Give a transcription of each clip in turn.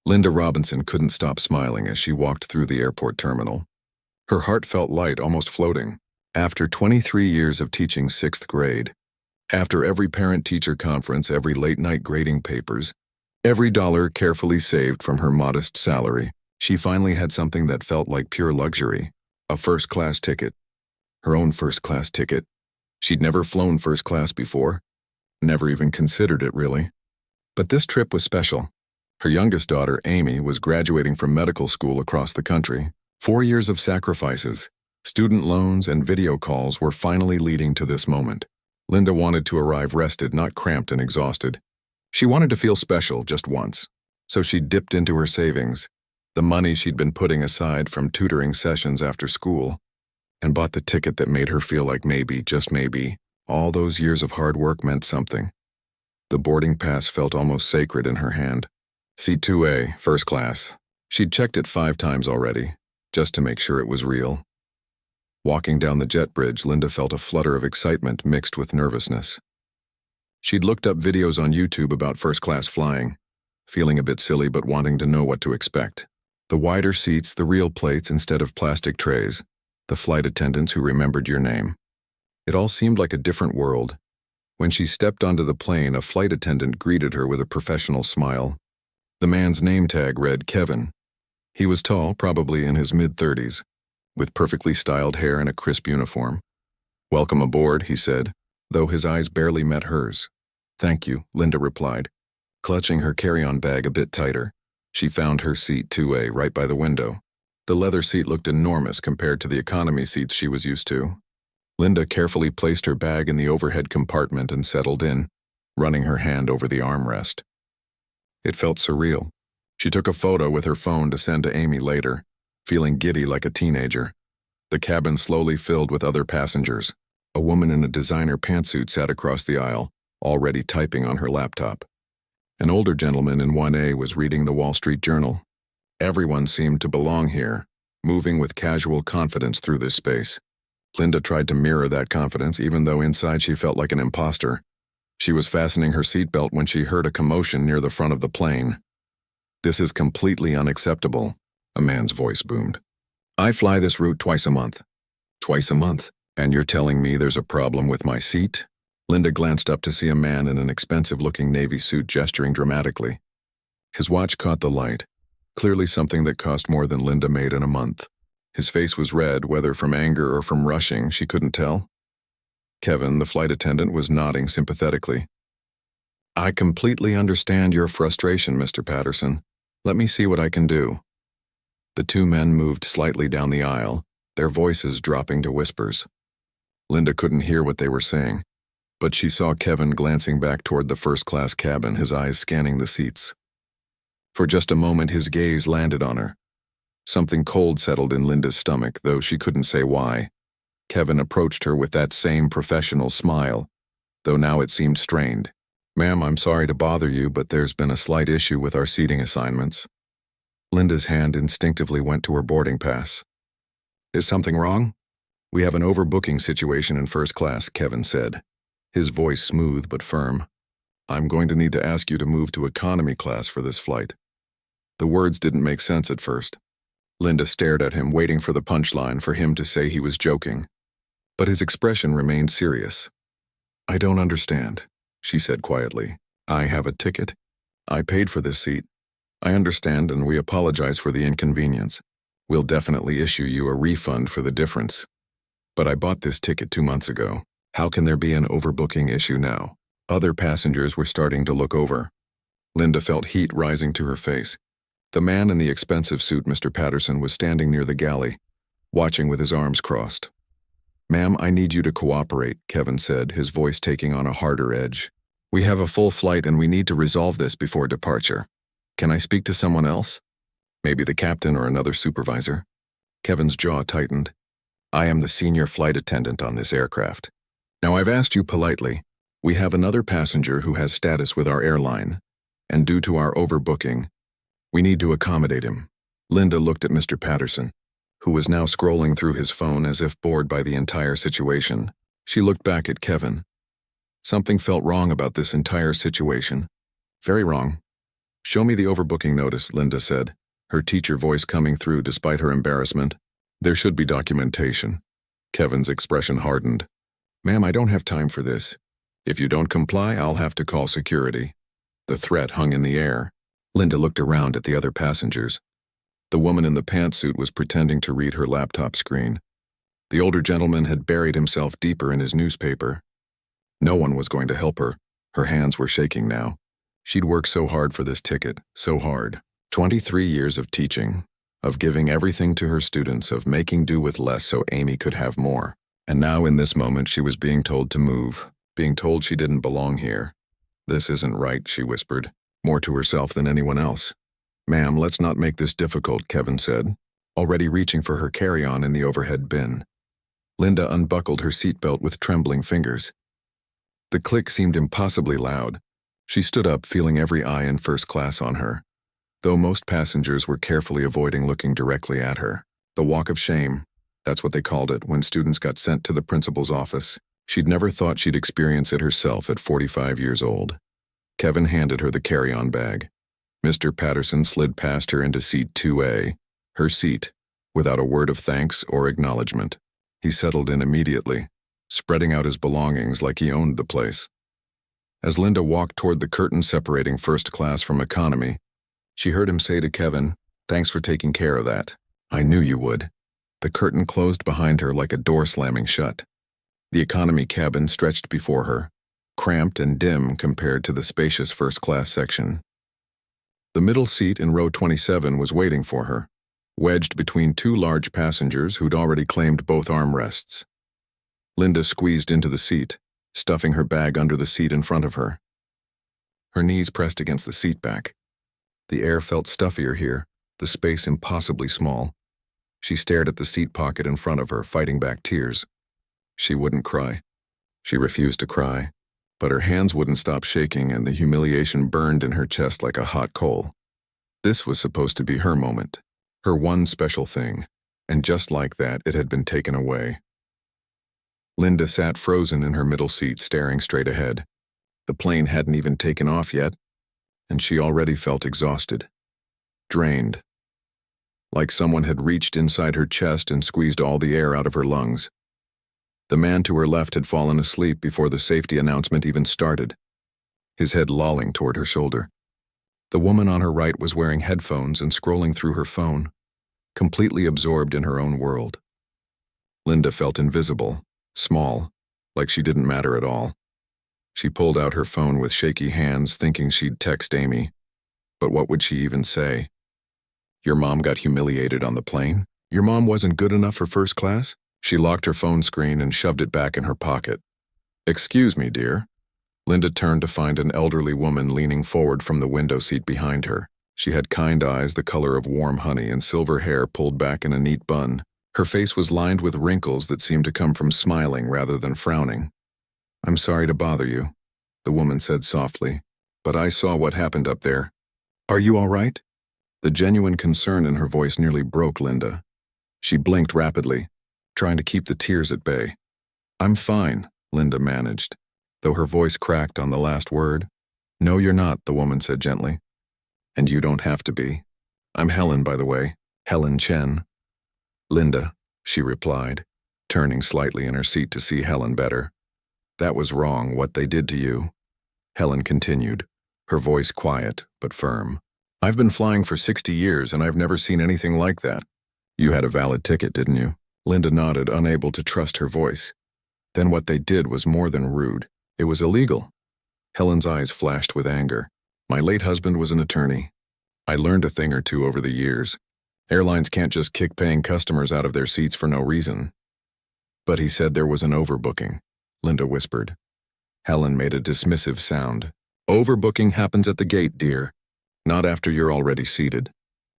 Linda Robinson couldn't stop smiling as she walked through the airport terminal. Her heart felt light, almost floating. After 23 years of teaching 6th grade, after every parent-teacher conference, every late-night grading papers, every dollar carefully saved from her modest salary, she finally had something that felt like pure luxury, a first-class ticket. Her own first-class ticket. She'd never flown first class before, never even considered it really. But this trip was special. Her youngest daughter, Amy, was graduating from medical school across the country. 4 years of sacrifices, student loans, and video calls were finally leading to this moment. Linda wanted to arrive rested, not cramped and exhausted. She wanted to feel special just once. So she dipped into her savings, the money she'd been putting aside from tutoring sessions after school, and bought the ticket that made her feel like maybe, just maybe, all those years of hard work meant something. The boarding pass felt almost sacred in her hand. Seat 2A, first class. She'd checked it 5 times already, just to make sure it was real. Walking down the jet bridge, Linda felt a flutter of excitement mixed with nervousness. She'd looked up videos on YouTube about first-class flying, feeling a bit silly but wanting to know what to expect. The wider seats, the real plates instead of plastic trays, the flight attendants who remembered your name. It all seemed like a different world. When she stepped onto the plane, a flight attendant greeted her with a professional smile. The man's name tag read Kevin. He was tall, probably in his mid-30s, with perfectly styled hair and a crisp uniform. "Welcome aboard," he said, though his eyes barely met hers. "Thank you," Linda replied, clutching her carry-on bag a bit tighter. She found her seat 2A right by the window. The leather seat looked enormous compared to the economy seats she was used to. Linda carefully placed her bag in the overhead compartment and settled in, running her hand over the armrest. It felt surreal. She took a photo with her phone to send to Amy later, feeling giddy like a teenager. The cabin slowly filled with other passengers. A woman in a designer pantsuit sat across the aisle, already typing on her laptop. An older gentleman in 1A was reading the Wall Street Journal. Everyone seemed to belong here, moving with casual confidence through this space. Linda tried to mirror that confidence, even though inside she felt like an imposter. She was fastening her seatbelt when she heard a commotion near the front of the plane. "This is completely unacceptable," a man's voice boomed. "I fly this route twice a month." "Twice a month? And you're telling me there's a problem with my seat?" Linda glanced up to see a man in an expensive-looking navy suit gesturing dramatically. His watch caught the light, clearly something that cost more than Linda made in a month. His face was red, whether from anger or from rushing, she couldn't tell. Kevin, the flight attendant, was nodding sympathetically. "I completely understand your frustration, Mr. Patterson. Let me see what I can do." The two men moved slightly down the aisle, their voices dropping to whispers. Linda couldn't hear what they were saying, but she saw Kevin glancing back toward the first-class cabin, his eyes scanning the seats. For just a moment, his gaze landed on her. Something cold settled in Linda's stomach, though she couldn't say why. Kevin approached her with that same professional smile, though now it seemed strained. "Ma'am, I'm sorry to bother you, but there's been a slight issue with our seating assignments." Linda's hand instinctively went to her boarding pass. "Is something wrong?" "We have an overbooking situation in first class," Kevin said, his voice smooth but firm. "I'm going to need to ask you to move to economy class for this flight." The words didn't make sense at first. Linda stared at him, waiting for the punchline, for him to say he was joking. But his expression remained serious. "I don't understand," she said quietly. "I have a ticket. I paid for this seat. I understand, and we apologize for the inconvenience. We'll definitely issue you a refund for the difference. But I bought this ticket 2 months ago. How can there be an overbooking issue now?" Other passengers were starting to look over. Linda felt heat rising to her face. The man in the expensive suit, Mr. Patterson, was standing near the galley, watching with his arms crossed. "Ma'am, I need you to cooperate," Kevin said, his voice taking on a harder edge. "We have a full flight and we need to resolve this before departure. Can I speak to someone else? Maybe the captain or another supervisor?" Kevin's jaw tightened. "I am the senior flight attendant on this aircraft. Now, I've asked you politely. We have another passenger who has status with our airline, and due to our overbooking, we need to accommodate him." Linda looked at Mr. Patterson, who was now scrolling through his phone as if bored by the entire situation. She looked back at Kevin. Something felt wrong about this entire situation. Very wrong. Show me the overbooking notice, Linda said, her teacher voice coming through despite her embarrassment. There should be documentation. Kevin's expression hardened. Ma'am, I don't have time for this. If you don't comply, I'll have to call security. The threat hung in the air. Linda looked around at the other passengers. The woman in the pantsuit was pretending to read her laptop screen. The older gentleman had buried himself deeper in his newspaper. No one was going to help her. Her hands were shaking now. She'd worked so hard for this ticket, so hard. 23 years of teaching, of giving everything to her students, of making do with less so Amy could have more. And now in this moment she was being told to move, being told she didn't belong here. This isn't right, she whispered, more to herself than anyone else. Ma'am, let's not make this difficult, Kevin said, already reaching for her carry-on in the overhead bin. Linda unbuckled her seatbelt with trembling fingers. The click seemed impossibly loud. She stood up, feeling every eye in first class on her, though most passengers were carefully avoiding looking directly at her. The walk of shame, that's what they called it when students got sent to the principal's office. She'd never thought she'd experience it herself at 45 years old. Kevin handed her the carry-on bag. Mr. Patterson slid past her into seat 2A, her seat, without a word of thanks or acknowledgement. He settled in immediately, spreading out his belongings like he owned the place. As Linda walked toward the curtain separating first class from economy, she heard him say to Kevin, "Thanks for taking care of that. I knew you would." The curtain closed behind her like a door slamming shut. The economy cabin stretched before her, cramped and dim compared to the spacious first-class section. The middle seat in row 27 was waiting for her, wedged between two large passengers who'd already claimed both armrests. Linda squeezed into the seat, stuffing her bag under the seat in front of her. Her knees pressed against the seat back. The air felt stuffier here, the space impossibly small. She stared at the seat pocket in front of her, fighting back tears. She wouldn't cry. She refused to cry, but her hands wouldn't stop shaking and the humiliation burned in her chest like a hot coal. This was supposed to be her moment, her one special thing, and just like that, it had been taken away. Linda sat frozen in her middle seat, staring straight ahead. The plane hadn't even taken off yet, and she already felt exhausted, drained, like someone had reached inside her chest and squeezed all the air out of her lungs. The man to her left had fallen asleep before the safety announcement even started, his head lolling toward her shoulder. The woman on her right was wearing headphones and scrolling through her phone, completely absorbed in her own world. Linda felt invisible, small, like she didn't matter at all. She pulled out her phone with shaky hands, thinking she'd text Amy. But what would she even say? Your mom got humiliated on the plane? Your mom wasn't good enough for first class? She locked her phone screen and shoved it back in her pocket. Excuse me, dear. Linda turned to find an elderly woman leaning forward from the window seat behind her. She had kind eyes the color of warm honey and silver hair pulled back in a neat bun. Her face was lined with wrinkles that seemed to come from smiling rather than frowning. I'm sorry to bother you, the woman said softly, but I saw what happened up there. Are you all right? The genuine concern in her voice nearly broke Linda. She blinked rapidly, trying to keep the tears at bay. I'm fine, Linda managed, though her voice cracked on the last word. No, you're not, the woman said gently. And you don't have to be. I'm Helen, by the way, Helen Chen. Linda, she replied, turning slightly in her seat to see Helen better. That was wrong, what they did to you. Helen continued, her voice quiet but firm. I've been flying for 60 years and I've never seen anything like that. You had a valid ticket, didn't you? Linda nodded, unable to trust her voice. Then what they did was more than rude. It was illegal. Helen's eyes flashed with anger. My late husband was an attorney. I learned a thing or two over the years. Airlines can't just kick paying customers out of their seats for no reason. But he said there was an overbooking, Linda whispered. Helen made a dismissive sound. Overbooking happens at the gate, dear. Not after you're already seated.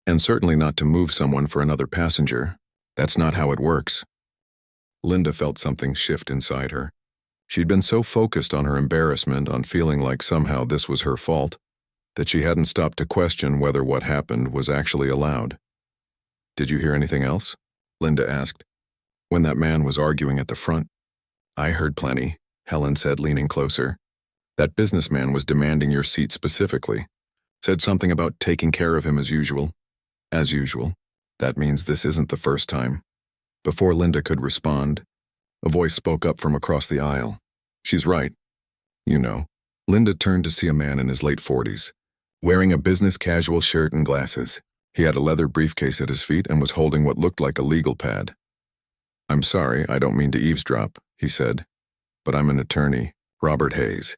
And certainly not to move someone for another passenger. That's not how it works. Linda felt something shift inside her. She'd been so focused on her embarrassment, on feeling like somehow this was her fault, that she hadn't stopped to question whether what happened was actually allowed. Did you hear anything else? Linda asked, when that man was arguing at the front. I heard plenty, Helen said, leaning closer. That businessman was demanding your seat specifically. Said something about taking care of him as usual. As usual. That means this isn't the first time. Before Linda could respond, a voice spoke up from across the aisle. She's right. You know. Linda turned to see a man in his late 40s, wearing a business casual shirt and glasses. He had a leather briefcase at his feet and was holding what looked like a legal pad. I'm sorry, I don't mean to eavesdrop, he said, but I'm an attorney, Robert Hayes,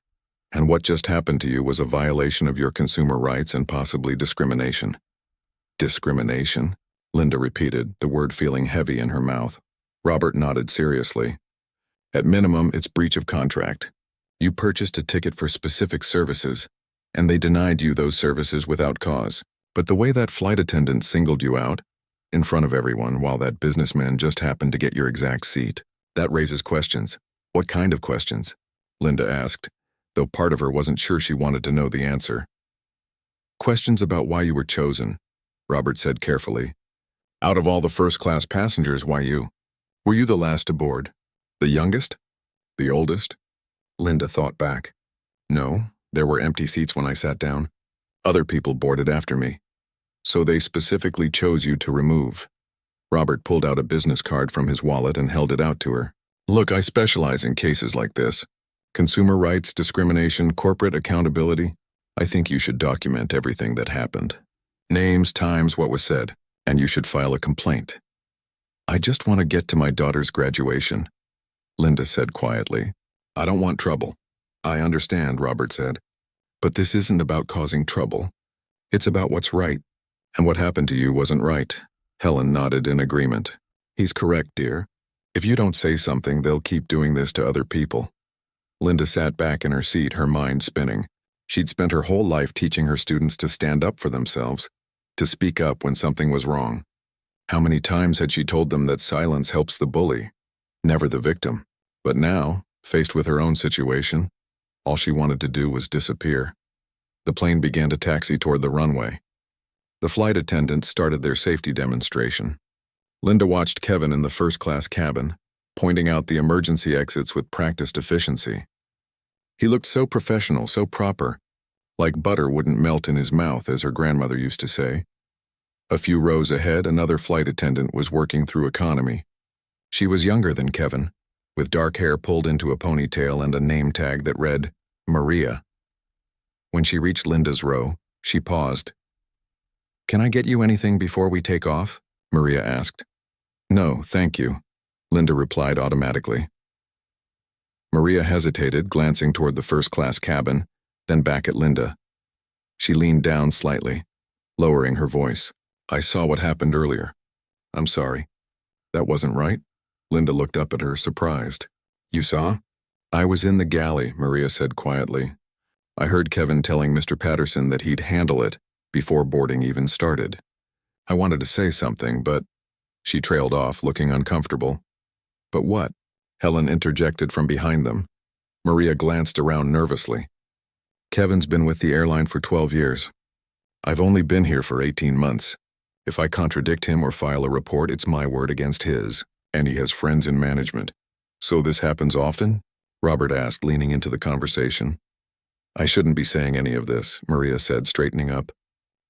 and what just happened to you was a violation of your consumer rights and possibly discrimination. Discrimination? Linda repeated, the word feeling heavy in her mouth. Robert nodded seriously. At minimum, it's breach of contract. You purchased a ticket for specific services, and they denied you those services without cause. But the way that flight attendant singled you out, in front of everyone while that businessman just happened to get your exact seat, that raises questions. What kind of questions? Linda asked, though part of her wasn't sure she wanted to know the answer. Questions about why you were chosen, Robert said carefully. Out of all the first-class passengers, why you? Were you the last aboard? The youngest? The oldest? Linda thought back. No, there were empty seats when I sat down. Other people boarded after me. So they specifically chose you to remove. Robert pulled out a business card from his wallet and held it out to her. Look, I specialize in cases like this. Consumer rights, discrimination, corporate accountability. I think you should document everything that happened. Names, times, what was said. And you should file a complaint. I just want to get to my daughter's graduation, Linda said quietly. I don't want trouble. I understand, Robert said. But this isn't about causing trouble. It's about what's right. And what happened to you wasn't right. Helen nodded in agreement. He's correct, dear. If you don't say something, they'll keep doing this to other people. Linda sat back in her seat, her mind spinning. She'd spent her whole life teaching her students to stand up for themselves, to speak up when something was wrong. How many times had she told them that silence helps the bully, never the victim? But now, faced with her own situation, all she wanted to do was disappear. The plane began to taxi toward the runway. The flight attendants started their safety demonstration. Linda watched Kevin in the first-class cabin, pointing out the emergency exits with practiced efficiency. He looked so professional, so proper, like butter wouldn't melt in his mouth, as her grandmother used to say. A few rows ahead, another flight attendant was working through economy. She was younger than Kevin, with dark hair pulled into a ponytail and a name tag that read, Maria. When she reached Linda's row, she paused. Can I get you anything before we take off? Maria asked. No, thank you, Linda replied automatically. Maria hesitated, glancing toward the first-class cabin, then back at Linda. She leaned down slightly, lowering her voice. I saw what happened earlier. I'm sorry. That wasn't right? Linda looked up at her, surprised. You saw? I was in the galley, Maria said quietly. I heard Kevin telling Mr. Patterson that he'd handle it before boarding even started. I wanted to say something, but... She trailed off, looking uncomfortable. But what? Helen interjected from behind them. Maria glanced around nervously. Kevin's been with the airline for 12 years. I've only been here for 18 months. If I contradict him or file a report, it's my word against his, and he has friends in management. So this happens often? Robert asked, leaning into the conversation. I shouldn't be saying any of this, Maria said, straightening up.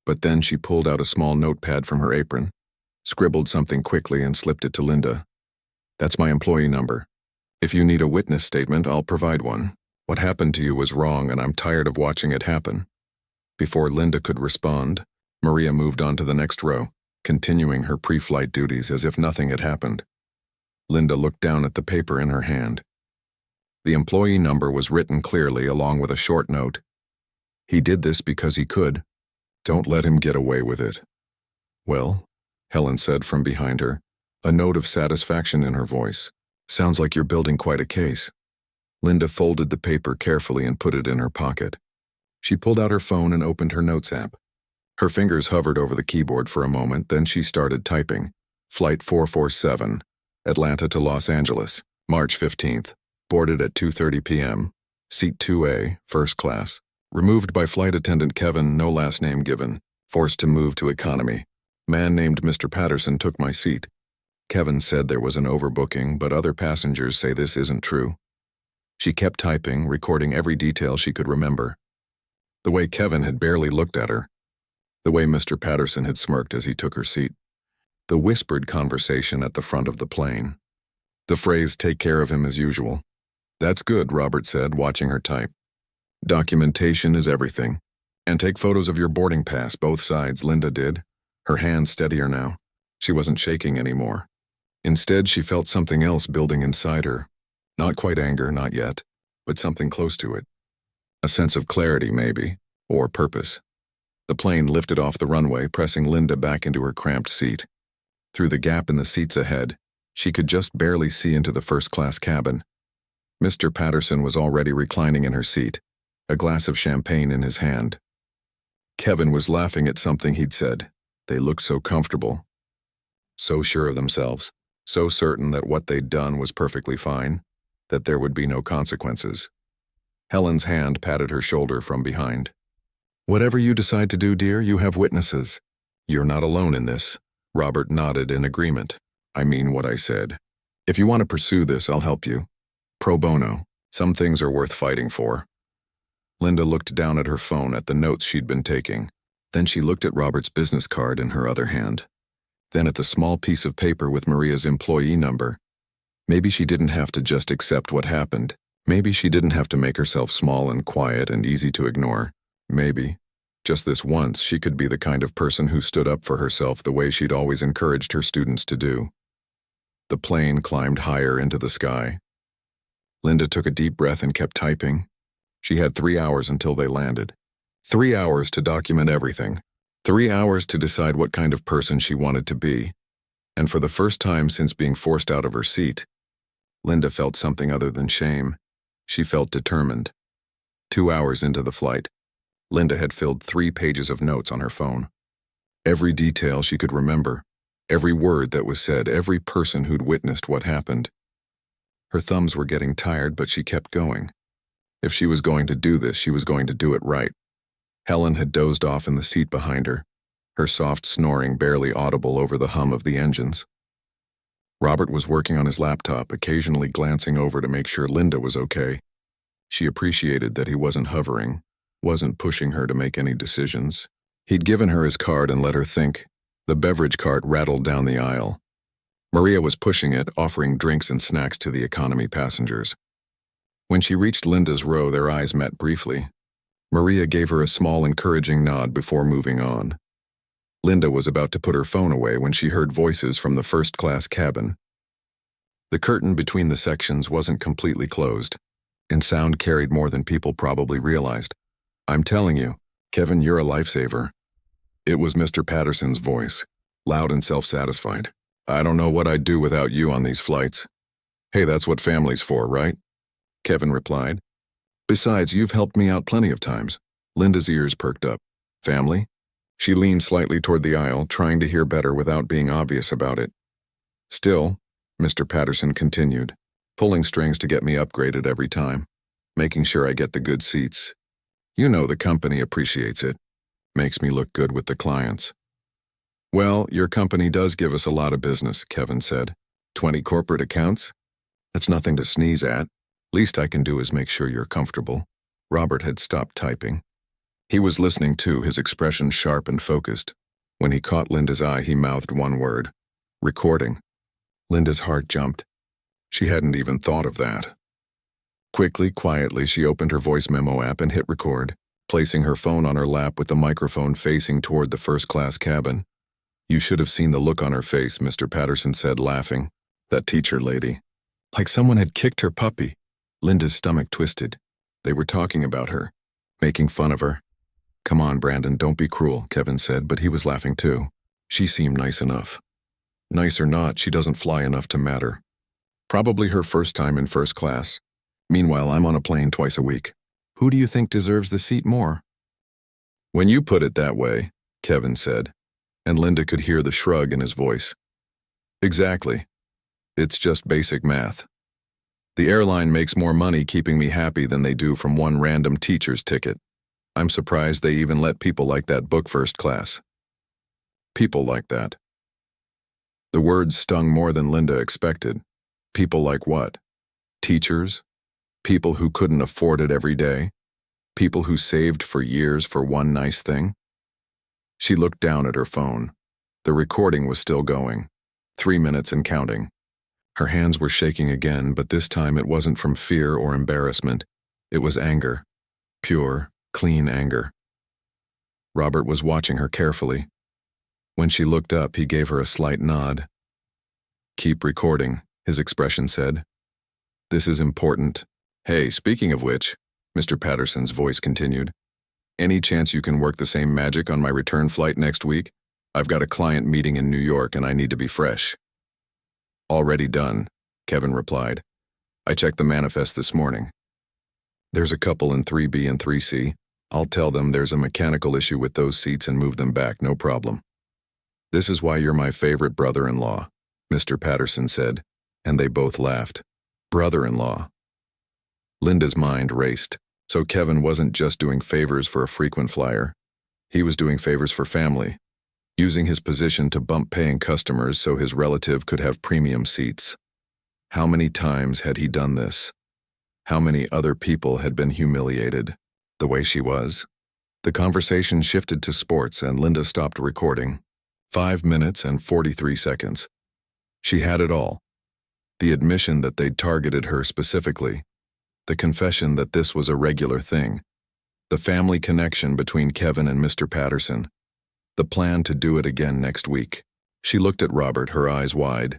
But then she pulled out a small notepad from her apron, scribbled something quickly and slipped it to Linda. That's my employee number. If you need a witness statement, I'll provide one. What happened to you was wrong, and I'm tired of watching it happen. Before Linda could respond, Maria moved on to the next row, continuing her pre-flight duties as if nothing had happened. Linda looked down at the paper in her hand. The employee number was written clearly along with a short note. He did this because he could. Don't let him get away with it. Well, Helen said from behind her, a note of satisfaction in her voice. Sounds like you're building quite a case. Linda folded the paper carefully and put it in her pocket. She pulled out her phone and opened her notes app. Her fingers hovered over the keyboard for a moment, then she started typing. Flight 447, Atlanta to Los Angeles, March 15th. Boarded at 2:30 p.m. Seat 2A, first class. Removed by flight attendant Kevin, no last name given. Forced to move to economy. Man named Mr. Patterson took my seat. Kevin said there was an overbooking, but other passengers say this isn't true. She kept typing, recording every detail she could remember. The way Kevin had barely looked at her. The way Mr. Patterson had smirked as he took her seat. The whispered conversation at the front of the plane. The phrase, "take care of him as usual." "That's good," Robert said, watching her type. "Documentation is everything. And take photos of your boarding pass, both sides," Linda did, her hands steadier now. She wasn't shaking anymore. Instead, she felt something else building inside her. Not quite anger, not yet, but something close to it. A sense of clarity, maybe, or purpose. The plane lifted off the runway, pressing Linda back into her cramped seat. Through the gap in the seats ahead, she could just barely see into the first-class cabin. Mr. Patterson was already reclining in her seat, a glass of champagne in his hand. Kevin was laughing at something he'd said. They looked so comfortable. So sure of themselves, so certain that what they'd done was perfectly fine, that there would be no consequences. Helen's hand patted her shoulder from behind. "Whatever you decide to do, dear, you have witnesses. You're not alone in this." Robert nodded in agreement. "I mean what I said. If you want to pursue this, I'll help you. Pro bono. Some things are worth fighting for." Linda looked down at her phone at the notes she'd been taking. Then she looked at Robert's business card in her other hand. Then at the small piece of paper with Maria's employee number. Maybe she didn't have to just accept what happened. Maybe she didn't have to make herself small and quiet and easy to ignore. Maybe, just this once, she could be the kind of person who stood up for herself the way she'd always encouraged her students to do. The plane climbed higher into the sky. Linda took a deep breath and kept typing. She had 3 hours until they landed. 3 hours to document everything. 3 hours to decide what kind of person she wanted to be. And for the first time since being forced out of her seat, Linda felt something other than shame. She felt determined. 2 hours into the flight, Linda had filled 3 pages of notes on her phone. Every detail she could remember, every word that was said, every person who'd witnessed what happened. Her thumbs were getting tired, but she kept going. If she was going to do this, she was going to do it right. Helen had dozed off in the seat behind her, her soft snoring barely audible over the hum of the engines. Robert was working on his laptop, occasionally glancing over to make sure Linda was okay. She appreciated that he wasn't hovering, wasn't pushing her to make any decisions. He'd given her his card and let her think. The beverage cart rattled down the aisle. Maria was pushing it, offering drinks and snacks to the economy passengers. When she reached Linda's row, their eyes met briefly. Maria gave her a small, encouraging nod before moving on. Linda was about to put her phone away when she heard voices from the first-class cabin. The curtain between the sections wasn't completely closed, and sound carried more than people probably realized. "I'm telling you, Kevin, you're a lifesaver." It was Mr. Patterson's voice, loud and self-satisfied. "I don't know what I'd do without you on these flights." "Hey, that's what family's for, right?" Kevin replied. "Besides, you've helped me out plenty of times." Linda's ears perked up. "Family?" She leaned slightly toward the aisle, trying to hear better without being obvious about it. "Still," Mr. Patterson continued, "pulling strings to get me upgraded every time, making sure I get the good seats. You know the company appreciates it. Makes me look good with the clients." "Well, your company does give us a lot of business," Kevin said. 20 corporate accounts? That's nothing to sneeze at. Least I can do is make sure you're comfortable." Robert had stopped typing. He was listening too, his expression sharp and focused. When he caught Linda's eye, he mouthed one word. "Recording." Linda's heart jumped. She hadn't even thought of that. Quickly, quietly, she opened her voice memo app and hit record, placing her phone on her lap with the microphone facing toward the first-class cabin. "You should have seen the look on her face," Mr. Patterson said, laughing. "That teacher lady. Like someone had kicked her puppy." Linda's stomach twisted. They were talking about her, making fun of her. "Come on, Brandon, don't be cruel," Kevin said, but he was laughing too. "She seemed nice enough." Nice or not, she doesn't fly enough to matter. Probably her first time in first class. Meanwhile, I'm on a plane twice a week. Who do you think deserves the seat more? "When you put it that way," Kevin said, and Linda could hear the shrug in his voice. "Exactly. It's just basic math. The airline makes more money keeping me happy than they do from one random teacher's ticket. I'm surprised they even let people like that book first class." People like that. The words stung more than Linda expected. People like what? Teachers? People who couldn't afford it every day? People who saved for years for one nice thing? She looked down at her phone. The recording was still going. 3 minutes and counting. Her hands were shaking again, but this time it wasn't from fear or embarrassment. It was anger. Pure, clean anger. Robert was watching her carefully. When she looked up, he gave her a slight nod. "Keep recording," his expression said. "This is important. Hey, speaking of which," Mr. Patterson's voice continued, "any chance you can work the same magic on my return flight next week? I've got a client meeting in New York and I need to be fresh." "Already done," Kevin replied. "I checked the manifest this morning. There's a couple in 3B and 3C. I'll tell them there's a mechanical issue with those seats and move them back, no problem." "This is why you're my favorite brother-in-law," Mr. Patterson said, and they both laughed. Brother-in-law. Linda's mind raced. So Kevin wasn't just doing favors for a frequent flyer. He was doing favors for family, using his position to bump paying customers so his relative could have premium seats. How many times had he done this? How many other people had been humiliated the way she was? The conversation shifted to sports and Linda stopped recording. 5 minutes and 43 seconds. She had it all. The admission that they'd targeted her specifically. The confession that this was a regular thing. The family connection between Kevin and Mr. Patterson. The plan to do it again next week. She looked at Robert, her eyes wide.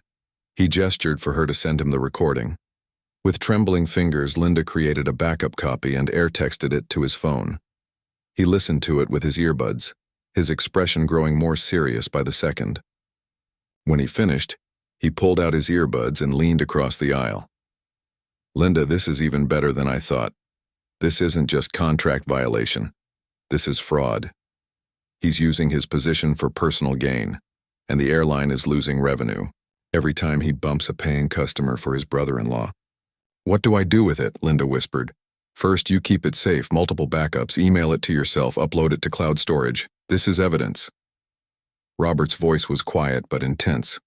He gestured for her to send him the recording. With trembling fingers, Linda created a backup copy and air-texted it to his phone. He listened to it with his earbuds, his expression growing more serious by the second. When he finished, he pulled out his earbuds and leaned across the aisle. "Linda, this is even better than I thought. This isn't just contract violation. This is fraud. He's using his position for personal gain, and the airline is losing revenue every time he bumps a paying customer for his brother-in-law." "What do I do with it?" Linda whispered. "First, you keep it safe, multiple backups, email it to yourself, upload it to cloud storage. This is evidence." Robert's voice was quiet but intense.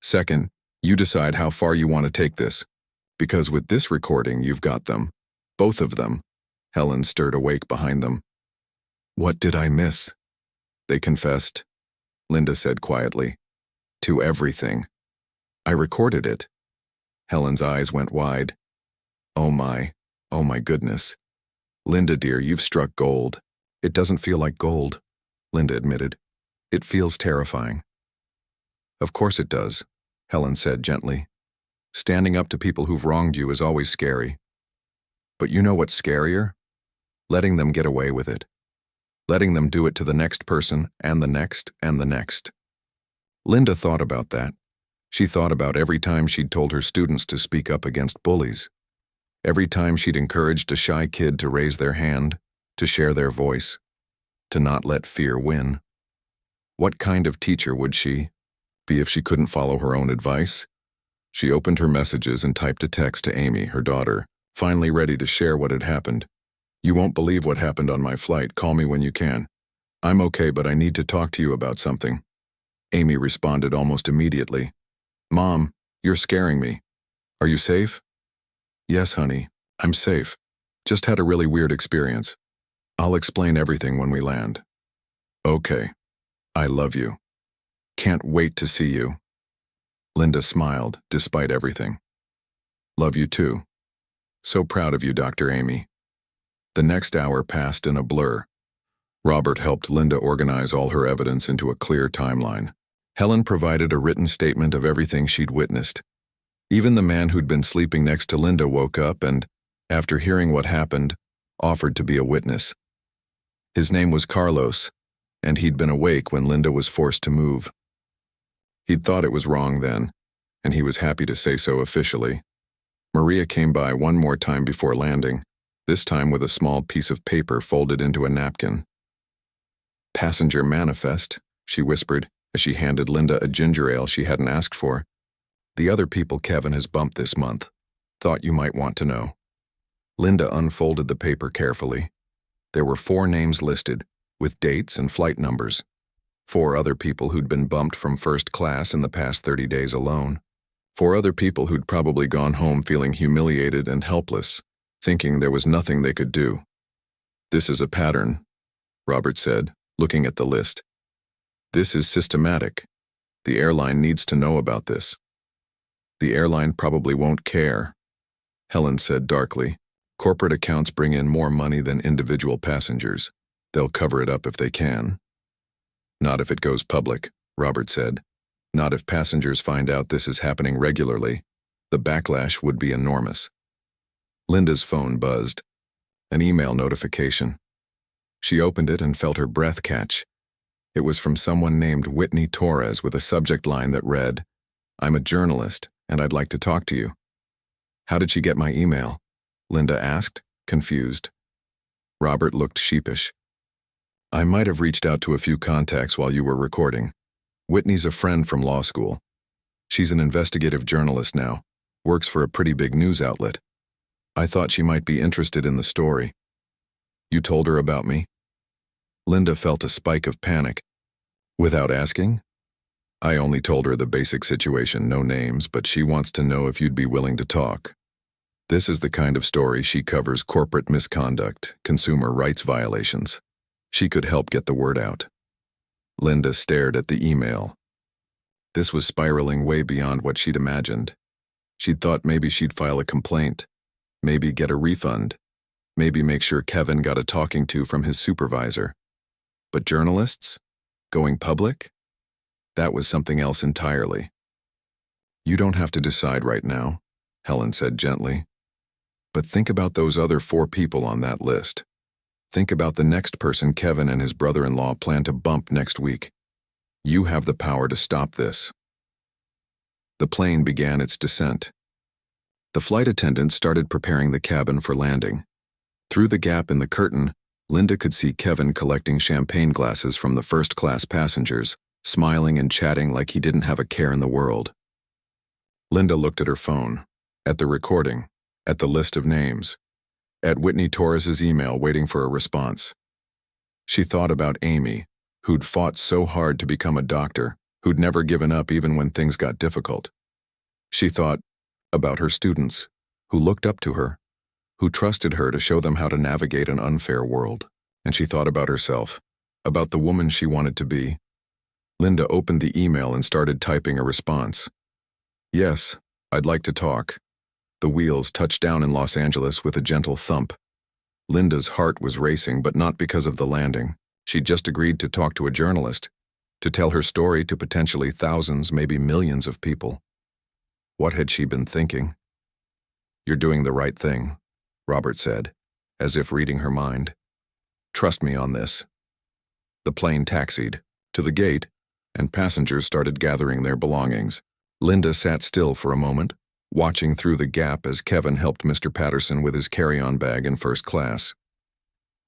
"Second, you decide how far you want to take this. Because with this recording, you've got them. Both of them." Helen stirred awake behind them. "What did I miss?" "They confessed," Linda said quietly. "To everything. I recorded it." Helen's eyes went wide. Oh my goodness. "Linda, dear, you've struck gold." "It doesn't feel like gold," Linda admitted. "It feels terrifying." "Of course it does," Helen said gently. "Standing up to people who've wronged you is always scary. But you know what's scarier? Letting them get away with it. Letting them do it to the next person and the next and the next." Linda thought about that. She thought about every time she'd told her students to speak up against bullies. Every time she'd encouraged a shy kid to raise their hand, to share their voice, to not let fear win. What kind of teacher would she be if she couldn't follow her own advice? She opened her messages and typed a text to Amy, her daughter, finally ready to share what had happened. "You won't believe what happened on my flight. Call me when you can. I'm okay, but I need to talk to you about something." Amy responded almost immediately. "Mom, you're scaring me. Are you safe?" "Yes, honey, I'm safe. Just had a really weird experience. I'll explain everything when we land." "Okay. I love you. Can't wait to see you." Linda smiled, despite everything. "Love you too. So proud of you, Dr. Amy." The next hour passed in a blur. Robert helped Linda organize all her evidence into a clear timeline. Helen provided a written statement of everything she'd witnessed. Even the man who'd been sleeping next to Linda woke up and, after hearing what happened, offered to be a witness. His name was Carlos, and he'd been awake when Linda was forced to move. He'd thought it was wrong then, and he was happy to say so officially. Maria came by one more time before landing, this time with a small piece of paper folded into a napkin. "Passenger manifest," she whispered as she handed Linda a ginger ale she hadn't asked for. "The other people Kevin has bumped this month. Thought you might want to know." Linda unfolded the paper carefully. There were 4 names listed, with dates and flight numbers. 4 other people who'd been bumped from first class in the past 30 days alone. 4 other people who'd probably gone home feeling humiliated and helpless, thinking there was nothing they could do. This is a pattern, Robert said, looking at the list. This is systematic. The airline needs to know about this. The airline probably won't care, Helen said darkly. Corporate accounts bring in more money than individual passengers. They'll cover it up if they can. Not if it goes public, Robert said. Not if passengers find out this is happening regularly. The backlash would be enormous. Linda's phone buzzed. An email notification. She opened it and felt her breath catch. It was from someone named Whitney Torres with a subject line that read, "I'm a journalist, and I'd like to talk to you." How did she get my email? Linda asked, confused. Robert looked sheepish. I might have reached out to a few contacts while you were recording. Whitney's a friend from law school. She's an investigative journalist now, works for a pretty big news outlet. I thought she might be interested in the story. You told her about me? Linda felt a spike of panic. Without asking? I only told her the basic situation, no names, but she wants to know if you'd be willing to talk. This is the kind of story she covers: corporate misconduct, consumer rights violations. She could help get the word out. Linda stared at the email. This was spiraling way beyond what she'd imagined. She'd thought maybe she'd file a complaint, maybe get a refund, maybe make sure Kevin got a talking to from his supervisor. But journalists? Going public? That was something else entirely. You don't have to decide right now, Helen said gently. But think about those other 4 people on that list. Think about the next person Kevin and his brother-in-law plan to bump next week. You have the power to stop this. The plane began its descent. The flight attendants started preparing the cabin for landing. Through the gap in the curtain, Linda could see Kevin collecting champagne glasses from the first-class passengers, smiling and chatting like he didn't have a care in the world. Linda looked at her phone, at the recording, at the list of names, at Whitney Torres's email waiting for a response. She thought about Amy, who'd fought so hard to become a doctor, who'd never given up even when things got difficult. She thought about her students, who looked up to her, who trusted her to show them how to navigate an unfair world. And she thought about herself, about the woman she wanted to be. Linda opened the email and started typing a response. Yes, I'd like to talk. The wheels touched down in Los Angeles with a gentle thump. Linda's heart was racing, but not because of the landing. She'd just agreed to talk to a journalist, to tell her story to potentially thousands, maybe millions of people. What had she been thinking? You're doing the right thing, Robert said, as if reading her mind. Trust me on this. The plane taxied to the gate, and passengers started gathering their belongings. Linda sat still for a moment, watching through the gap as Kevin helped Mr. Patterson with his carry-on bag in first class.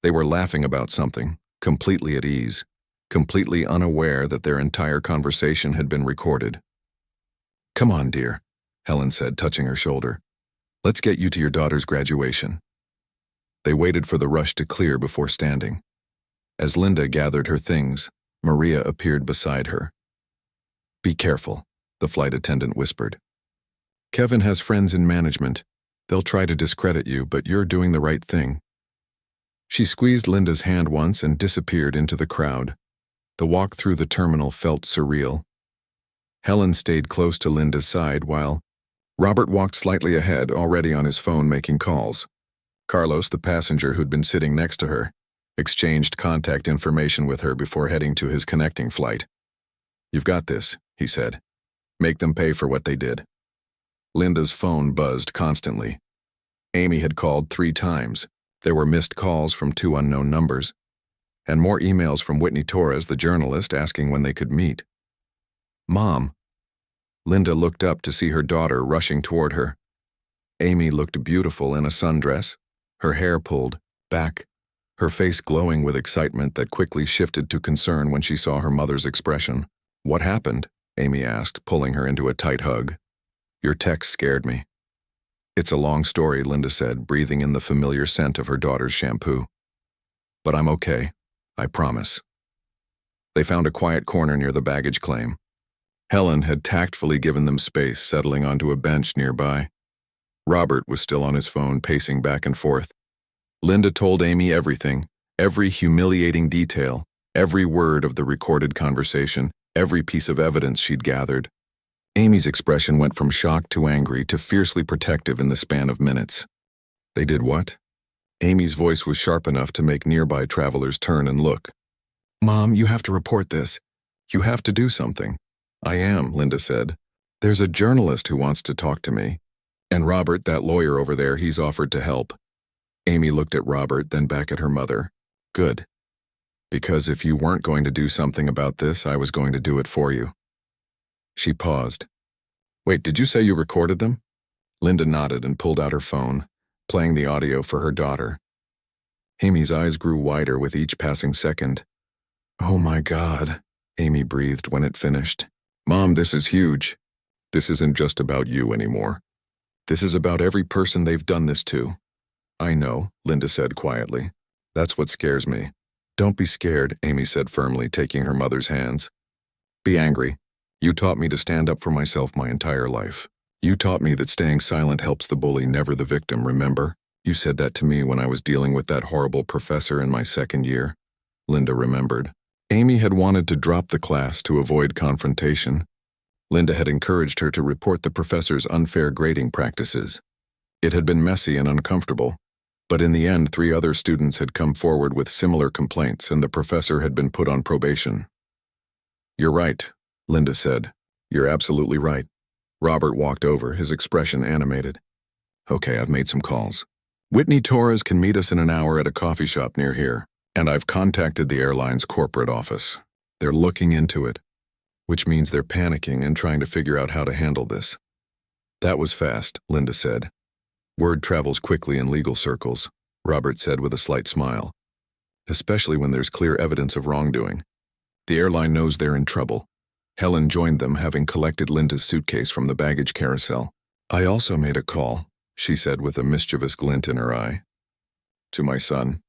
They were laughing about something, completely at ease, completely unaware that their entire conversation had been recorded. Come on, dear, Helen said, touching her shoulder. Let's get you to your daughter's graduation. They waited for the rush to clear before standing. As Linda gathered her things, Maria appeared beside her. Be careful, the flight attendant whispered. Kevin has friends in management. They'll try to discredit you, but you're doing the right thing. She squeezed Linda's hand once and disappeared into the crowd. The walk through the terminal felt surreal. Helen stayed close to Linda's side while Robert walked slightly ahead, already on his phone making calls. Carlos, the passenger who'd been sitting next to her, exchanged contact information with her before heading to his connecting flight. You've got this, he said. Make them pay for what they did. Linda's phone buzzed constantly. Amy had called 3 times. There were missed calls from 2 unknown numbers, and more emails from Whitney Torres, the journalist, asking when they could meet. Mom. Linda looked up to see her daughter rushing toward her. Amy looked beautiful in a sundress, her hair pulled back, her face glowing with excitement that quickly shifted to concern when she saw her mother's expression. What happened? Amy asked, pulling her into a tight hug. Your text scared me. It's a long story, Linda said, breathing in the familiar scent of her daughter's shampoo. But I'm okay, I promise. They found a quiet corner near the baggage claim. Helen had tactfully given them space, settling onto a bench nearby. Robert was still on his phone, pacing back and forth. Linda told Amy everything, every humiliating detail, every word of the recorded conversation, every piece of evidence she'd gathered. Amy's expression went from shocked to angry to fiercely protective in the span of minutes. They did what? Amy's voice was sharp enough to make nearby travelers turn and look. Mom, you have to report this. You have to do something. I am, Linda said. There's a journalist who wants to talk to me. And Robert, that lawyer over there, he's offered to help. Amy looked at Robert, then back at her mother. Good. Because if you weren't going to do something about this, I was going to do it for you. She paused. Wait, did you say you recorded them? Linda nodded and pulled out her phone, playing the audio for her daughter. Amy's eyes grew wider with each passing second. Oh my God, Amy breathed when it finished. Mom, this is huge. This isn't just about you anymore. This is about every person they've done this to. I know, Linda said quietly. That's what scares me. Don't be scared, Amy said firmly, taking her mother's hands. Be angry. You taught me to stand up for myself my entire life. You taught me that staying silent helps the bully, never the victim, remember? You said that to me when I was dealing with that horrible professor in my second year. Linda remembered. Amy had wanted to drop the class to avoid confrontation. Linda had encouraged her to report the professor's unfair grading practices. It had been messy and uncomfortable, but in the end 3 other students had come forward with similar complaints and the professor had been put on probation. You're right, Linda said. You're absolutely right. Robert walked over, his expression animated. Okay, I've made some calls. Whitney Torres can meet us in an hour at a coffee shop near here, and I've contacted the airline's corporate office. They're looking into it, which means they're panicking and trying to figure out how to handle this. That was fast, Linda said. Word travels quickly in legal circles, Robert said with a slight smile. Especially when there's clear evidence of wrongdoing. The airline knows they're in trouble. Helen joined them, having collected Linda's suitcase from the baggage carousel. I also made a call, she said with a mischievous glint in her eye. To my son.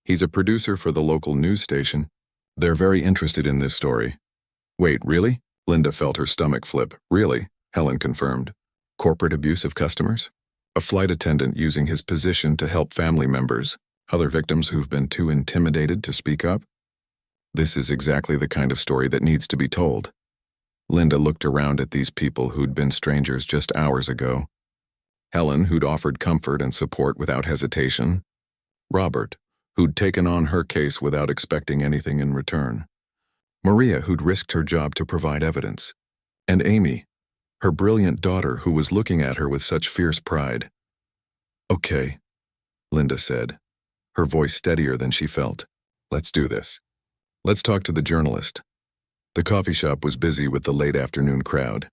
He's a producer for the local news station. They're very interested in this story. Wait, really? Linda felt her stomach flip. Really? Helen confirmed. Corporate abuse of customers? A flight attendant using his position to help family members, other victims who've been too intimidated to speak up? This is exactly the kind of story that needs to be told. Linda looked around at these people who'd been strangers just hours ago. Helen, who'd offered comfort and support without hesitation. Robert, who'd taken on her case without expecting anything in return. Maria, who'd risked her job to provide evidence. And Amy, her brilliant daughter who was looking at her with such fierce pride. Okay, Linda said, her voice steadier than she felt. Let's do this. Let's talk to the journalist. The coffee shop was busy with the late afternoon crowd.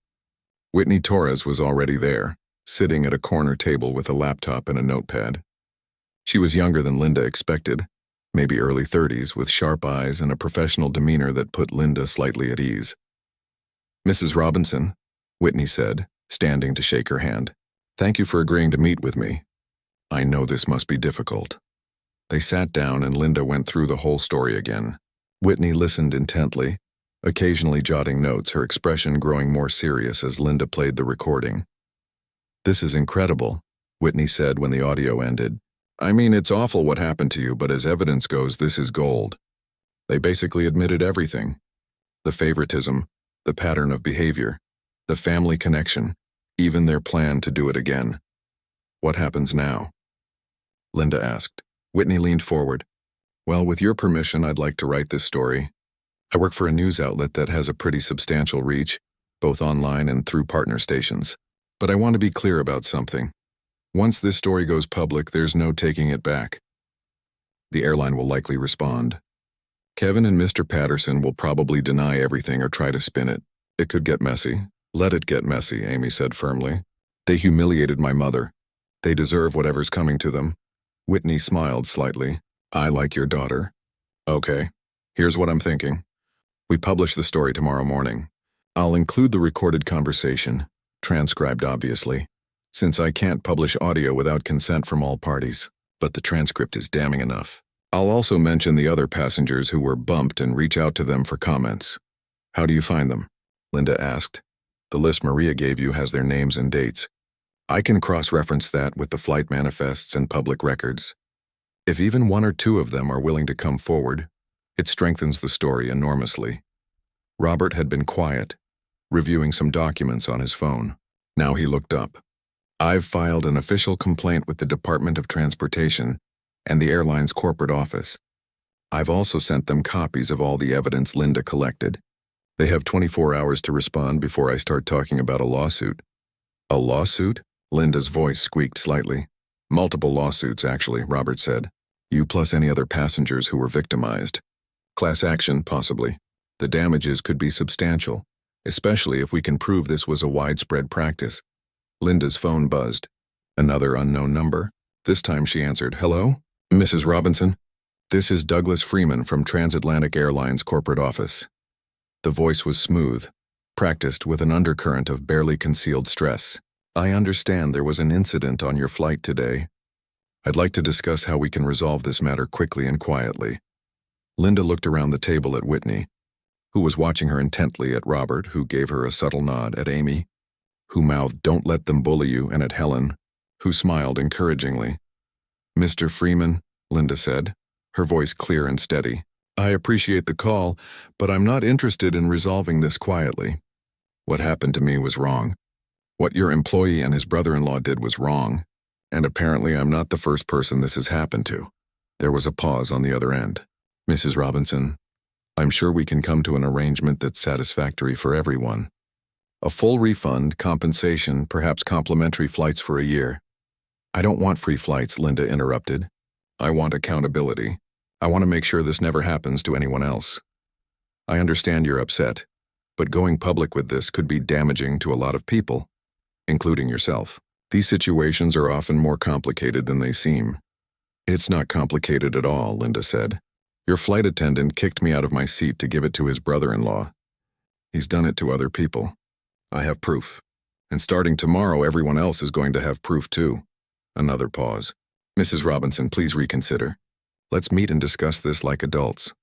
Whitney Torres was already there, sitting at a corner table with a laptop and a notepad. She was younger than Linda expected, maybe early 30s, with sharp eyes and a professional demeanor that put Linda slightly at ease. Mrs. Robinson, Whitney said, standing to shake her hand. Thank you for agreeing to meet with me. I know this must be difficult. They sat down and Linda went through the whole story again. Whitney listened intently, occasionally jotting notes, her expression growing more serious as Linda played the recording. This is incredible, Whitney said when the audio ended. I mean, it's awful what happened to you, but as evidence goes, this is gold. They basically admitted everything. The favoritism, the pattern of behavior, the family connection, even their plan to do it again. What happens now? Linda asked. Whitney leaned forward. Well, with your permission, I'd like to write this story. I work for a news outlet that has a pretty substantial reach, both online and through partner stations. But I want to be clear about something. Once this story goes public, there's no taking it back. The airline will likely respond. Kevin and Mr. Patterson will probably deny everything or try to spin it. It could get messy. Let it get messy, Amy said firmly. They humiliated my mother. They deserve whatever's coming to them. Whitney smiled slightly. I like your daughter. Okay, here's what I'm thinking. We publish the story tomorrow morning. I'll include the recorded conversation, transcribed obviously, since I can't publish audio without consent from all parties, but the transcript is damning enough. I'll also mention the other passengers who were bumped and reach out to them for comments. How do you find them? Linda asked. The list Maria gave you has their names and dates. I can cross-reference that with the flight manifests and public records. If even one or two of them are willing to come forward, it strengthens the story enormously. Robert had been quiet, reviewing some documents on his phone. Now he looked up. I've filed an official complaint with the Department of Transportation and the airline's corporate office. I've also sent them copies of all the evidence Linda collected. They have 24 hours to respond before I start talking about a lawsuit. A lawsuit? Linda's voice squeaked slightly. Multiple lawsuits, actually, Robert said. You plus any other passengers who were victimized. Class action, possibly. The damages could be substantial, especially if we can prove this was a widespread practice. Linda's phone buzzed. Another unknown number. This time she answered, "Hello? Mrs. Robinson? This is Douglas Freeman from Transatlantic Airlines corporate office." The voice was smooth, practiced with an undercurrent of barely concealed stress. I understand there was an incident on your flight today. I'd like to discuss how we can resolve this matter quickly and quietly. Linda looked around the table at Whitney, who was watching her intently, at Robert, who gave her a subtle nod, at Amy, who mouthed, "Don't let them bully you," and at Helen, who smiled encouragingly. "Mr. Freeman," Linda said, her voice clear and steady, "I appreciate the call, but I'm not interested in resolving this quietly. What happened to me was wrong. What your employee and his brother-in-law did was wrong, and apparently I'm not the first person this has happened to." There was a pause on the other end. "Mrs. Robinson, I'm sure we can come to an arrangement that's satisfactory for everyone. A full refund, compensation, perhaps complimentary flights for a year." "I don't want free flights," Linda interrupted. "I want accountability. I want to make sure this never happens to anyone else. I understand you're upset, but going public with this could be damaging to a lot of people, including yourself. These situations are often more complicated than they seem." "It's not complicated at all," Linda said. "Your flight attendant kicked me out of my seat to give it to his brother-in-law. He's done it to other people. I have proof. And starting tomorrow, everyone else is going to have proof too." Another pause. "Mrs. Robinson, please reconsider. Let's meet and discuss this like adults."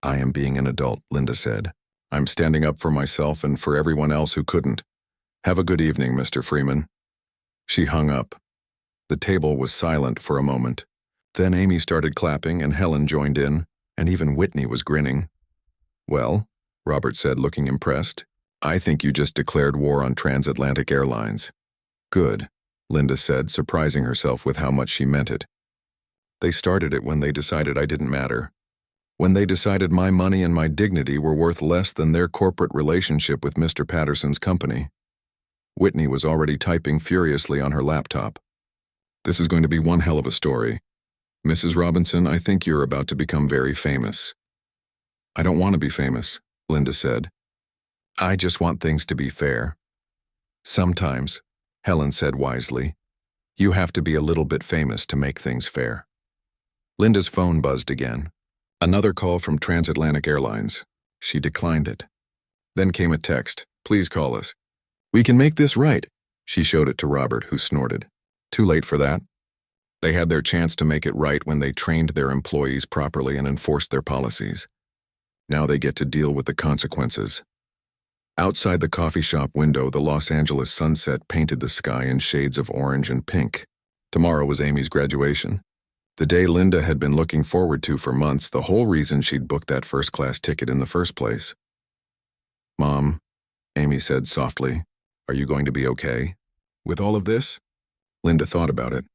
"I am being an adult," Linda said. "I'm standing up for myself and for everyone else who couldn't. Have a good evening, Mr. Freeman." She hung up. The table was silent for a moment. Then Amy started clapping and Helen joined in, and even Whitney was grinning. "Well," Robert said, looking impressed, "I think you just declared war on Transatlantic Airlines." "Good," Linda said, surprising herself with how much she meant it. "They started it when they decided I didn't matter. When they decided my money and my dignity were worth less than their corporate relationship with Mr. Patterson's company." Whitney was already typing furiously on her laptop. "This is going to be one hell of a story. Mrs. Robinson, I think you're about to become very famous." "I don't want to be famous," Linda said. "I just want things to be fair." "Sometimes," Helen said wisely, "you have to be a little bit famous to make things fair." Linda's phone buzzed again. Another call from Transatlantic Airlines. She declined it. Then came a text, "Please call us." "We can make this right." She showed it to Robert, who snorted. "Too late for that. They had their chance to make it right when they trained their employees properly and enforced their policies. Now they get to deal with the consequences." Outside the coffee shop window, the Los Angeles sunset painted the sky in shades of orange and pink. Tomorrow was Amy's graduation. The day Linda had been looking forward to for months, the whole reason she'd booked that first-class ticket in the first place. "Mom," Amy said softly, "are you going to be okay with all of this?" Linda thought about it.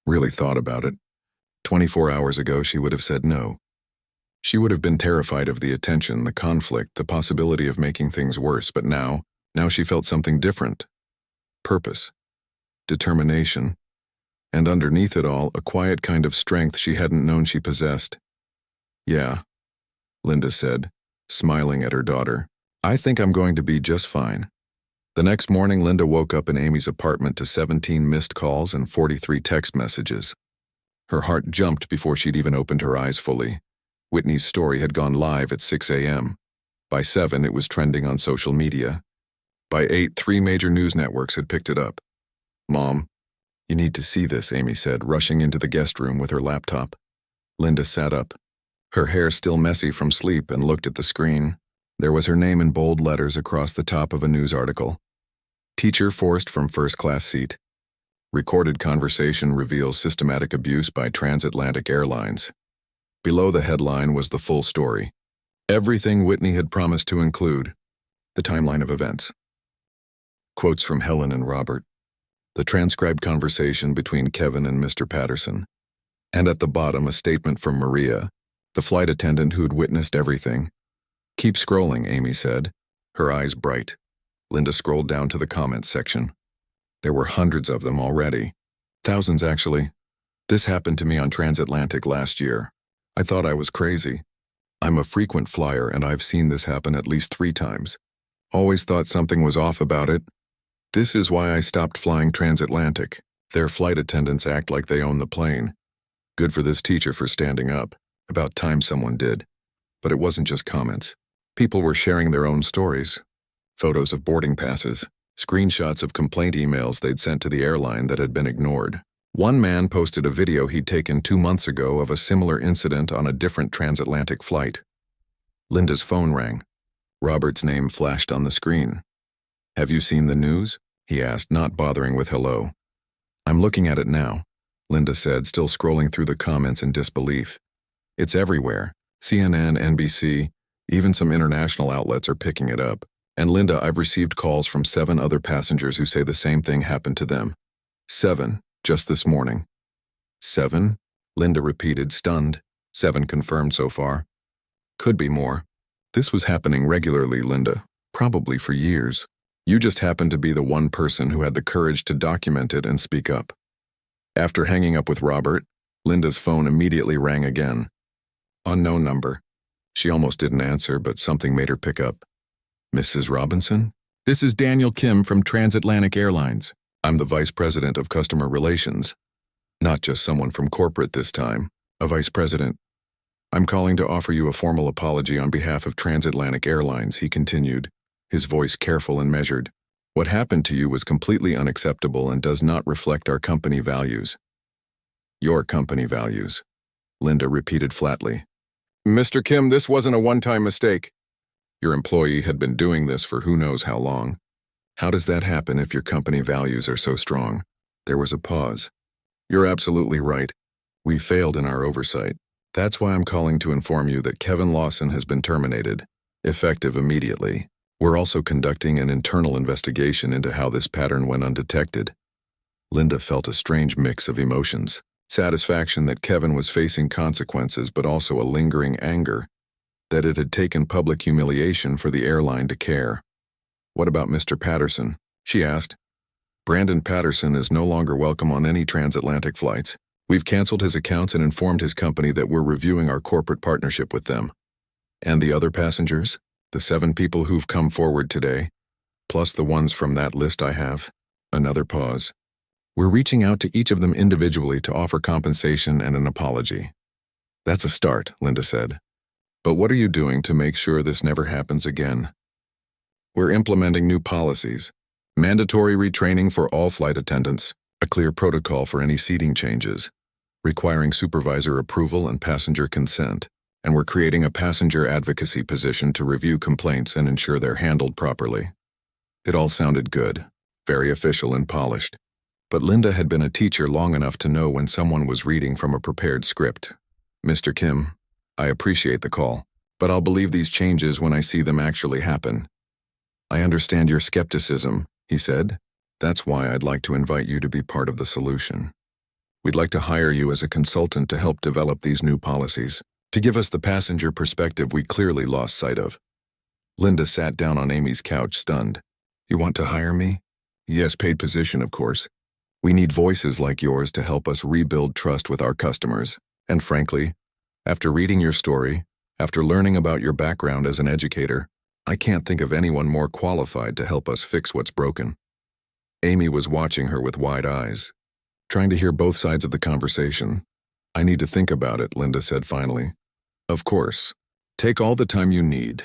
Really thought about it. 24 hours ago, she would have said no. She would have been terrified of the attention, the conflict, the possibility of making things worse, but now she felt something different. Purpose, determination, and underneath it all, a quiet kind of strength she hadn't known she possessed. "Yeah," Linda said, smiling at her daughter. "I think I'm going to be just fine." The next morning, Linda woke up in Amy's apartment to 17 missed calls and 43 text messages. Her heart jumped before she'd even opened her eyes fully. Whitney's story had gone live at 6 a.m. By 7, it was trending on social media. By 8, 3 major news networks had picked it up. "Mom, you need to see this," Amy said, rushing into the guest room with her laptop. Linda sat up, her hair still messy from sleep, and looked at the screen. There was her name in bold letters across the top of a news article. "Teacher forced from first-class seat." Recorded conversation reveals systematic abuse by transatlantic airlines. Below the headline was the full story. Everything Whitney had promised to include. The timeline of events. Quotes from Helen and Robert. The transcribed conversation between Kevin and Mr. Patterson. And at the bottom, a statement from Maria, the flight attendant who'd witnessed everything. Keep scrolling, Amy said, her eyes bright. Linda scrolled down to the comments section. There were hundreds of them already. Thousands, actually. This happened to me on transatlantic last year. I thought I was crazy. I'm a frequent flyer and I've seen this happen at least 3 times. Always thought something was off about it. This is why I stopped flying transatlantic. Their flight attendants act like they own the plane. Good for this teacher for standing up. About time someone did. But it wasn't just comments. People were sharing their own stories. Photos of boarding passes. Screenshots of complaint emails they'd sent to the airline that had been ignored. One man posted a video he'd taken 2 months ago of a similar incident on a different transatlantic flight. Linda's phone rang. Robert's name flashed on the screen. Have you seen the news? He asked, not bothering with hello. I'm looking at it now, Linda said, still scrolling through the comments in disbelief. It's everywhere. CNN, NBC, even some international outlets are picking it up. And Linda, I've received calls from 7 other passengers who say the same thing happened to them. 7, just this morning. 7? Linda repeated, stunned. 7 confirmed so far. Could be more. This was happening regularly, Linda, probably for years. You just happened to be the one person who had the courage to document it and speak up. After hanging up with Robert, Linda's phone immediately rang again. Unknown number. She almost didn't answer, but something made her pick up. Mrs. Robinson? This is Daniel Kim from Transatlantic Airlines. I'm the Vice President of Customer Relations. Not just someone from corporate this time, a Vice President. I'm calling to offer you a formal apology on behalf of Transatlantic Airlines, he continued, his voice careful and measured. What happened to you was completely unacceptable and does not reflect our company values. Your company values, Linda repeated flatly. Mr. Kim, this wasn't a one-time mistake. Your employee had been doing this for who knows how long. How does that happen if your company values are so strong? There was a pause. You're absolutely right. We failed in our oversight. That's why I'm calling to inform you that Kevin Lawson has been terminated, effective immediately. We're also conducting an internal investigation into how this pattern went undetected. Linda felt a strange mix of emotions. Satisfaction that Kevin was facing consequences, but also a lingering anger that it had taken public humiliation for the airline to care. What about Mr. Patterson? She asked. Brandon Patterson is no longer welcome on any transatlantic flights. We've canceled his accounts and informed his company that we're reviewing our corporate partnership with them. And the other passengers? The 7 people who've come forward today, plus the ones from that list I have. Another pause. We're reaching out to each of them individually to offer compensation and an apology. That's a start, Linda said. But what are you doing to make sure this never happens again? We're implementing new policies, mandatory retraining for all flight attendants, a clear protocol for any seating changes, requiring supervisor approval and passenger consent, and we're creating a passenger advocacy position to review complaints and ensure they're handled properly. It all sounded good, very official and polished. But Linda had been a teacher long enough to know when someone was reading from a prepared script. Mr. Kim, I appreciate the call, but I'll believe these changes when I see them actually happen. I understand your skepticism, he said. That's why I'd like to invite you to be part of the solution. We'd like to hire you as a consultant to help develop these new policies, to give us the passenger perspective we clearly lost sight of. Linda sat down on Amy's couch, stunned. You want to hire me? Yes, paid position, of course. We need voices like yours to help us rebuild trust with our customers. And frankly, after reading your story, after learning about your background as an educator, I can't think of anyone more qualified to help us fix what's broken. Amy was watching her with wide eyes, trying to hear both sides of the conversation. I need to think about it, Linda said finally. Of course. Take all the time you need.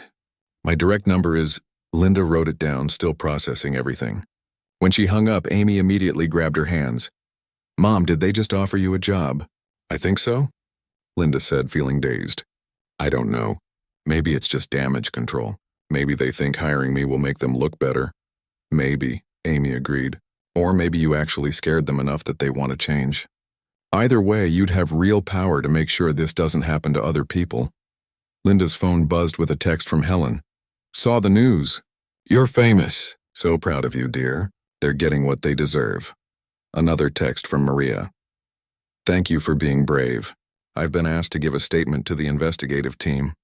My direct number is... Linda wrote it down, still processing everything. When she hung up, Amy immediately grabbed her hands. Mom, did they just offer you a job? I think so, Linda said, feeling dazed. I don't know. Maybe it's just damage control. Maybe they think hiring me will make them look better. Maybe, Amy agreed. Or maybe you actually scared them enough that they want to change. Either way, you'd have real power to make sure this doesn't happen to other people. Linda's phone buzzed with a text from Helen. Saw the news. You're famous. So proud of you, dear. They're getting what they deserve. Another text from Maria. Thank you for being brave. I've been asked to give a statement to the investigative team.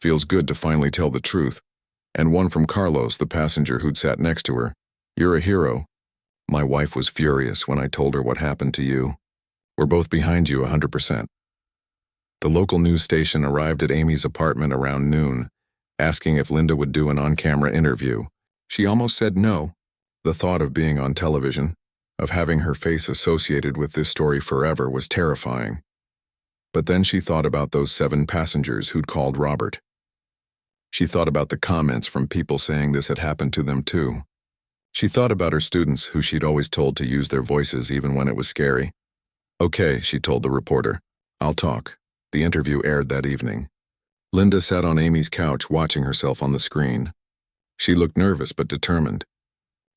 Feels good to finally tell the truth. And one from Carlos, the passenger who'd sat next to her. You're a hero. My wife was furious when I told her what happened to you. We're both behind you 100%. The local news station arrived at Amy's apartment around noon, asking if Linda would do an on-camera interview. She almost said no. The thought of being on television, of having her face associated with this story forever, was terrifying. But then she thought about those 7 passengers who'd called Robert. She thought about the comments from people saying this had happened to them too. She thought about her students who she'd always told to use their voices even when it was scary. Okay, she told the reporter. I'll talk. The interview aired that evening. Linda sat on Amy's couch watching herself on the screen. She looked nervous but determined.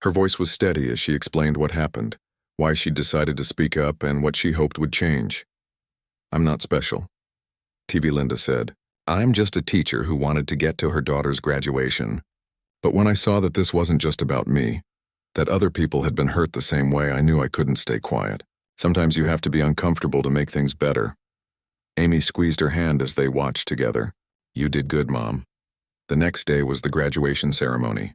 Her voice was steady as she explained what happened, why she'd decided to speak up, and what she hoped would change. I'm not special, TV Linda said. I'm just a teacher who wanted to get to her daughter's graduation. But when I saw that this wasn't just about me, that other people had been hurt the same way, I knew I couldn't stay quiet. Sometimes you have to be uncomfortable to make things better. Amy squeezed her hand as they watched together. You did good, Mom. The next day was the graduation ceremony.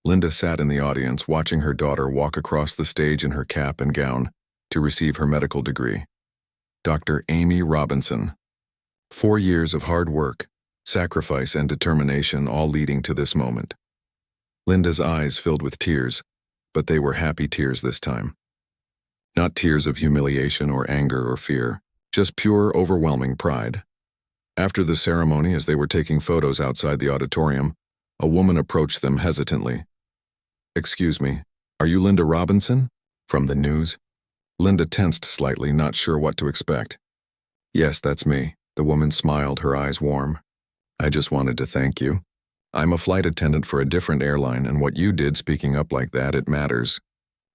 Linda sat in the audience watching her daughter walk across the stage in her cap and gown to receive her medical degree. Dr. Amy Robinson. 4 years of hard work, sacrifice, and determination, all leading to this moment. Linda's eyes filled with tears, but they were happy tears this time. Not tears of humiliation or anger or fear, just pure, overwhelming pride. After the ceremony, as they were taking photos outside the auditorium, a woman approached them hesitantly. Excuse me, are you Linda Robinson? From the news? Linda tensed slightly, not sure what to expect. Yes, that's me. The woman smiled, her eyes warm. I just wanted to thank you. I'm a flight attendant for a different airline, and what you did speaking up like that, it matters.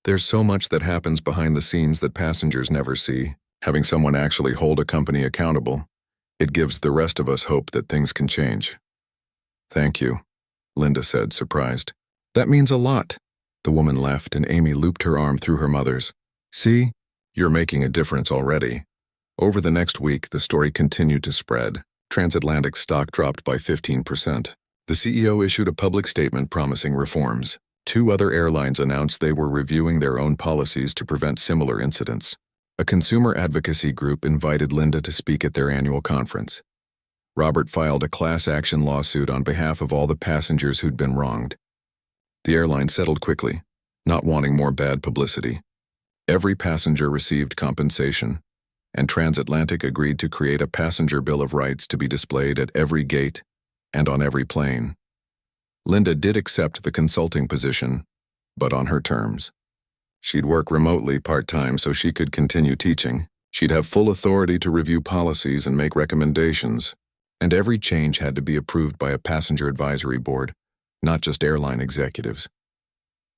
There's so much that happens behind the scenes that passengers never see. Having someone actually hold a company accountable, it gives the rest of us hope that things can change. Thank you, Linda said, surprised. That means a lot. The woman left, and Amy looped her arm through her mother's. See, you're making a difference already. Over the next week, the story continued to spread. Transatlantic stock dropped by 15%. The CEO issued a public statement promising reforms. 2 other airlines announced they were reviewing their own policies to prevent similar incidents. A consumer advocacy group invited Linda to speak at their annual conference. Robert filed a class action lawsuit on behalf of all the passengers who'd been wronged. The airline settled quickly, not wanting more bad publicity. Every passenger received compensation, and Transatlantic agreed to create a passenger bill of rights to be displayed at every gate and on every plane. Linda did accept the consulting position, but on her terms. She'd work remotely part-time so she could continue teaching. She'd have full authority to review policies and make recommendations, and every change had to be approved by a passenger advisory board, not just airline executives.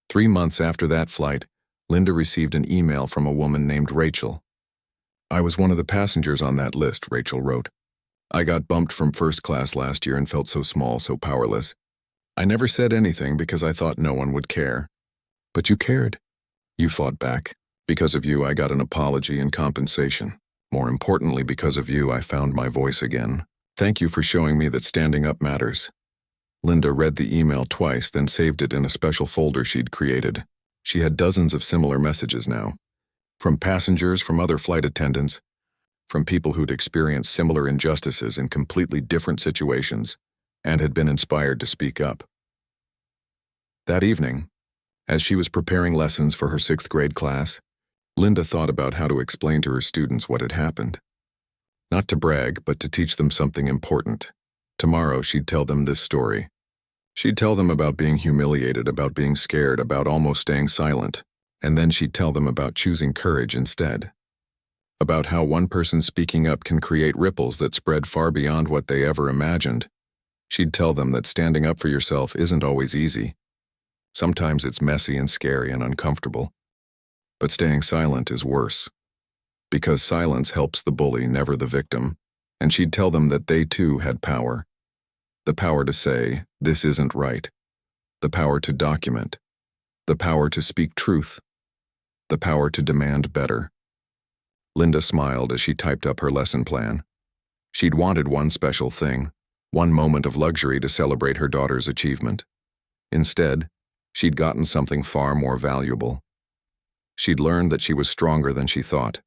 3 months after that flight, Linda received an email from a woman named Rachel. I was one of the passengers on that list, Rachel wrote. I got bumped from first class last year and felt so small, so powerless. I never said anything because I thought no one would care. But you cared. You fought back. Because of you, I got an apology and compensation. More importantly, because of you, I found my voice again. Thank you for showing me that standing up matters. Linda read the email twice, then saved it in a special folder she'd created. She had dozens of similar messages now. From passengers, from other flight attendants, from people who'd experienced similar injustices in completely different situations and had been inspired to speak up. That evening, as she was preparing lessons for her 6th grade class, Linda thought about how to explain to her students what had happened. Not to brag, but to teach them something important. Tomorrow she'd tell them this story. She'd tell them about being humiliated, about being scared, about almost staying silent, and then she'd tell them about choosing courage instead. About how one person speaking up can create ripples that spread far beyond what they ever imagined. She'd tell them that standing up for yourself isn't always easy. Sometimes it's messy and scary and uncomfortable. But staying silent is worse. Because silence helps the bully, never the victim, and she'd tell them that they too had power. The power to say, this isn't right. The power to document. The power to speak truth. The power to demand better. Linda smiled as she typed up her lesson plan. She'd wanted one special thing, one moment of luxury to celebrate her daughter's achievement. Instead, she'd gotten something far more valuable. She'd learned that she was stronger than she thought,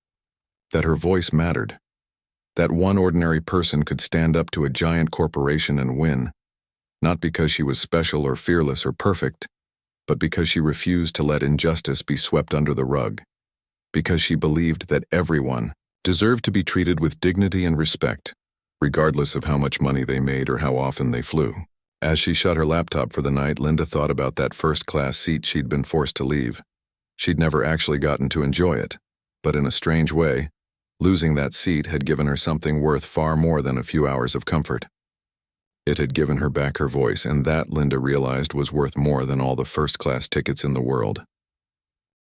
that her voice mattered, that one ordinary person could stand up to a giant corporation and win, not because she was special or fearless or perfect, but because she refused to let injustice be swept under the rug, because she believed that everyone deserved to be treated with dignity and respect, regardless of how much money they made or how often they flew. As she shut her laptop for the night, Linda thought about that first-class seat she'd been forced to leave. She'd never actually gotten to enjoy it, but in a strange way, losing that seat had given her something worth far more than a few hours of comfort. It had given her back her voice, and that, Linda realized, was worth more than all the first-class tickets in the world.